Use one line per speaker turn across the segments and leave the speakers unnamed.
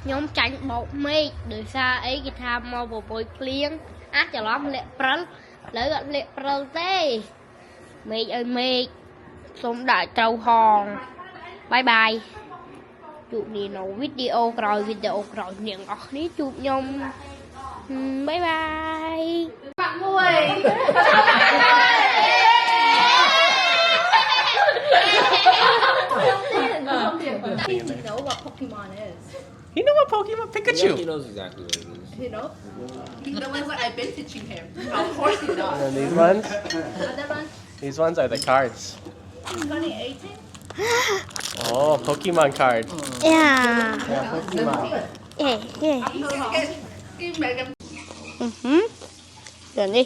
nhóm tránh bọc mê đời xa ấy cái tham mau bộ bồi liêng ác cho lắm lệ prân lấy gọi lệ prân tê mê ơi mê xong đại trâu hòn bye bye chụp đi nấu video rồi những ở ní chụp nhông bye bye bạn ơi
He knows what Pokemon is.
You know what Pokemon? Pikachu.
He knows exactly what it is.
He knows? The ones that I've been teaching him. Of course he does.
And these ones?
Other ones?
These ones are the cards.
2018?
Oh, Pokemon card.
yeah
Yeah, Pokemon.
yeah
Give me them.
Rồi đi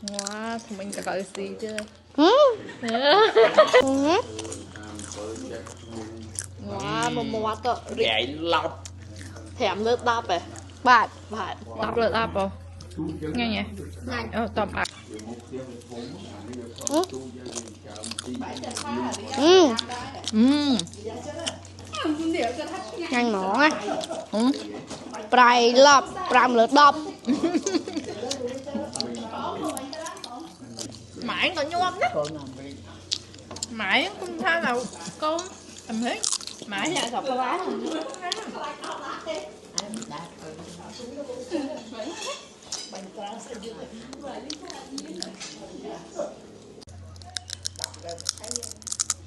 Wow, thì mình cả gọi gì chưa? Wow, một tờ
Gậy lọc.
thèm lướt đáp à?
bạn
Bạn đáp lướt đáp không? Nghe nhỉ? Tầm ạ.
nhanh ngon á prai lọp pram lượt đọp
Mãi còn nhôm đó. Mãi cũng tha là con tầm hết. Mãi nhà sọc lá.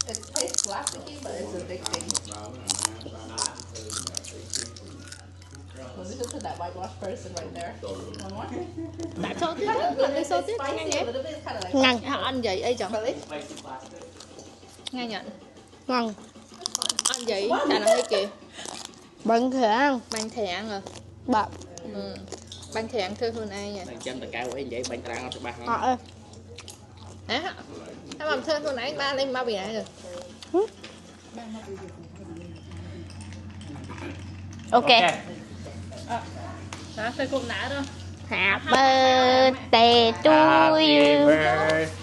It tastes plasticky, but it's addicting. Well, listen to that whitewash person right there. One more. Tại sao thế? Làm đi sao thế? Nghe nhé.
Ngon.
Ăn vậy ấy chẳng. Nghe nhận.
ngon
Ăn vậy chả làm cái kìa.
bận thể ăn
Bánh thèn à.
bạc
Bánh thèn thưa hơn ai nhỉ?
Bánh chân tất cả quấy vậy bánh tráng cho ba không?
họ
Á. Em làm thưa hơn nãy ba lên bao bì này rồi.
ok
Đó, thưa cũng nã đó.
happy birthday to you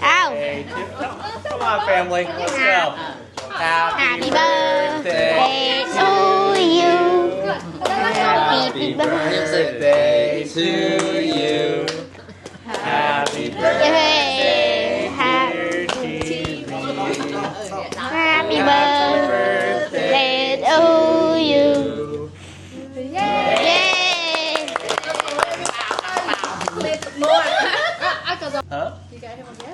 Ow.
Come on, family. Let's go.
Happy birthday to you. Happy
birthday to you. Happy birthday,
Happy
Happy
birthday to you. Yeah.
Huh?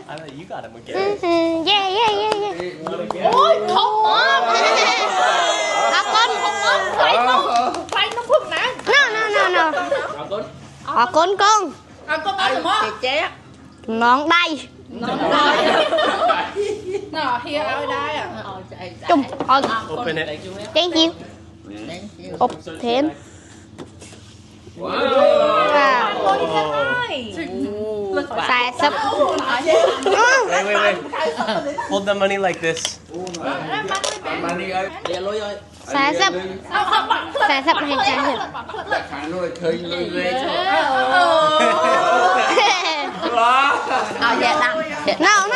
I know you got him again.
Yeah, yeah, yeah, yeah.
You want again?
Ôi, không mất.
Con
Không mất. Phải nó phút nè.
No. Con.
Con ăn mất. Chết.
Nón đây.
Nó here ở đây à.
Chung.
Open it.
Thank you. Ốp thêm.
Wow.
Xài sấp.
Wait. Hold the money like this.
Money ơi. Dạ lôi ơi.
Xài sấp. Xài sấp hay xài sấp.
Chắc khả nuôi khơi nuôi ghê chứ.
Dạ đăng.
No.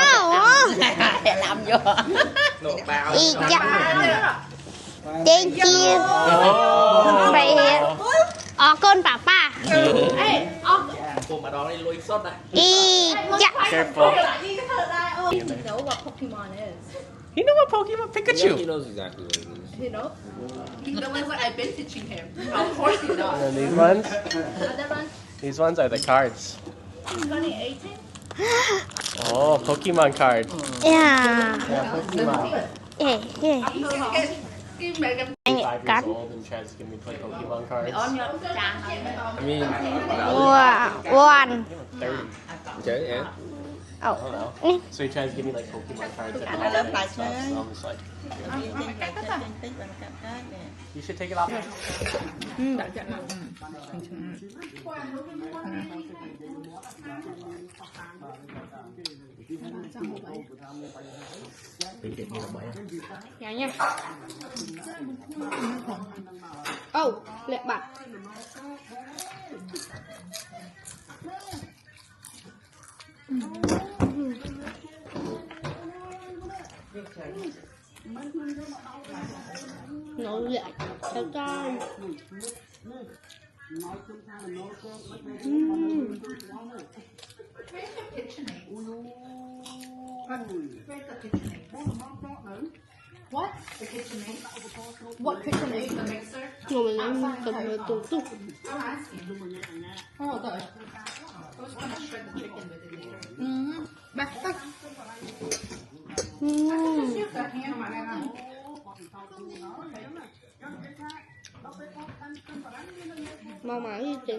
Làm vô.
Nộp bao.
Y chắc. Thank you. Vậy con papa.
Cô mà đó đi lôi sốt này.
Y chắc.
Careful.
You know what Pokemon is.
You know what Pokemon?
He
Pikachu.
knows exactly what it is.
He knows? The ones that I've been teaching him. Of course he does.
And these ones?
Other ones?
These ones are the cards.
2018?
Oh, Pokemon card.
Yeah.
Yeah, Pokemon.
Yeah.
Give me them.
5 years
Card.
old and tries to get me to play Pokemon cards.
On your channel.
I mean,
One.
30.
Chơi em.
I don't know. So he tries to give me like Pokemon cards. And all that stuff. So I'm just like, you should take it off.
Dạ nha. Lệ bạc. nấu lại cho con.
What? What KitchenAid? The mixer?
Ngồi mình ăn cầm rồi tụt tụt.
Oh, okay. I was gonna shred the chicken with it later. Back. Use that hand on my hand.
Mau mãi đi chị.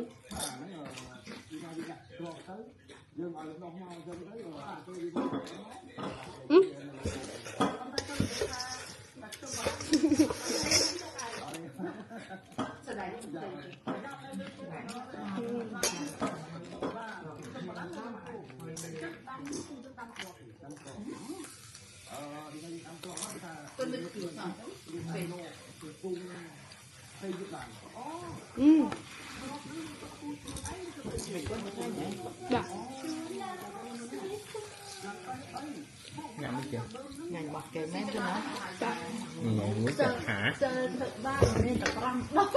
Dạ.
Ngắm đi chưa?
Ngành bọc kèm men cho nó.
Ngồi muốn chặt hả?
Chơi thật ba nên là con đó.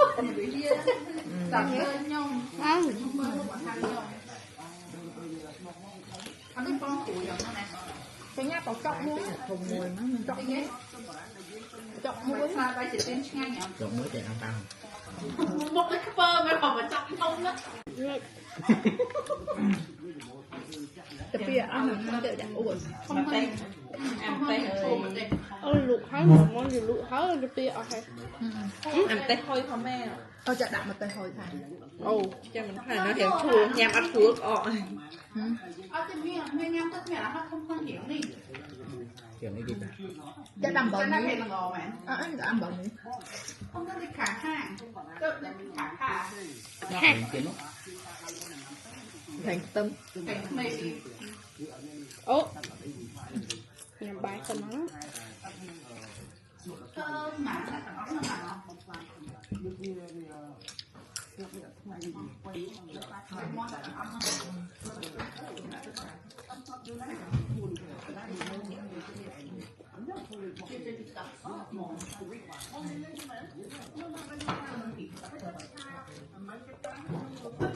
Tặng lên nhau.
Ăn.
Ăn cái con củi rồi này. Cái nhát có chọc muối. Không muối nó chọc muối. Chọc muối pha bay chỉ tên ngay nhỉ?
Chọc muối chạy ăn tăng.
Một cái phơ mới còn mà chọc không á. Tapi ăn nó đợi đã ủa. Không hay. Ăn tay
Ôi luộc hái một món gì luộc hái là tươi ở hay.
Ăn tay hôi không mẹ.
chợ đạm mà tay hồi thằng.
Ồ.
Cho mình phải nó hiểu chua, nhằm ăn chua ọ.
Kiểu này đi ta.
Chợ đạm bò ní. Anh ăn bò ní.
Không có cái khả hàng. Cơ khả khả.
Thành tâm.
Thành mì.
Ồ. Nhằm bài cho nó.
Cơ mà nó mà.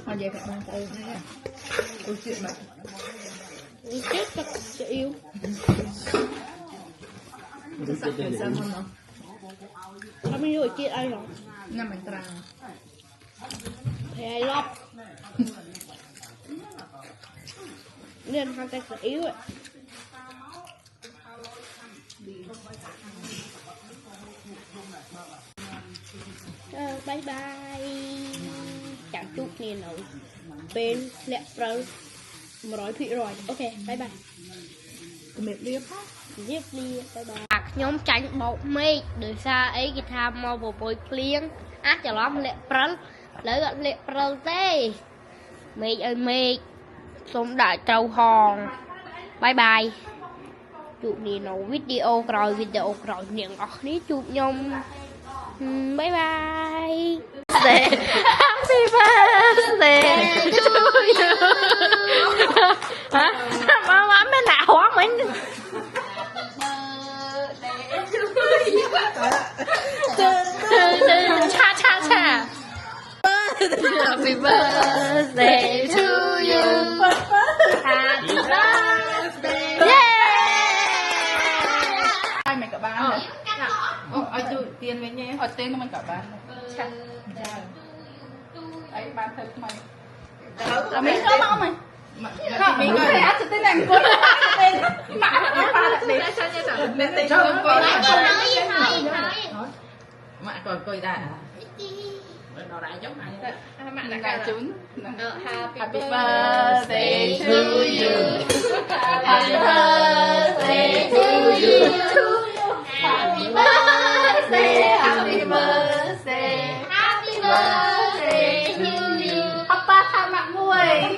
Mà về phải mang tay nha. Câu chuyện mà.
Chết thật sẽ yêu.
Sắp về sao không nó?
Sao mình rồi kia ai rồi?
Năm mình trà.
Thì ai lọc. Nên hai tay sẽ yếu ấy. Bye bye. Chẳng chút nè nổi. Bên lẹ prơ 100%. Ok, bye bye.
ជំរាបលាផង
ជំរាបលា bye bye ខ្ញុំចាញ់បោកមេឃដោយសារអីគេថាមកបបួយភ្លៀងអាចច្រឡំលាក់ព្រិលឥឡូវអត់លាក់ព្រិលទេមេឃឲ្យមេឃសូមដាក់ត្រូវហង bye bye ជួបគ្នានៅវីដេអូក្រោយអ្នកទាំងអស់គ្នាជួបខ្ញុំ bye bye Happy birthday to you ហ៎មកមិនដាក់ហងមិញ cha Happy birthday to you Happy birthday yeah
ai mày cả bán nữa ai đưa tiền với nhé hỏi tên của mình cả bán đấy bán thật mày là mình có bao mày mình có thể áp cho tên này của tên mạ nó pha đặc biệt sao như là nên tên không có mạ còn coi đã
Nó đã giống này đó.
mạ là gà trứng
Happy birthday to you.
Happy birthday to you Happy birthday Happy birthday Happy birthday to you Papa tha mạng muội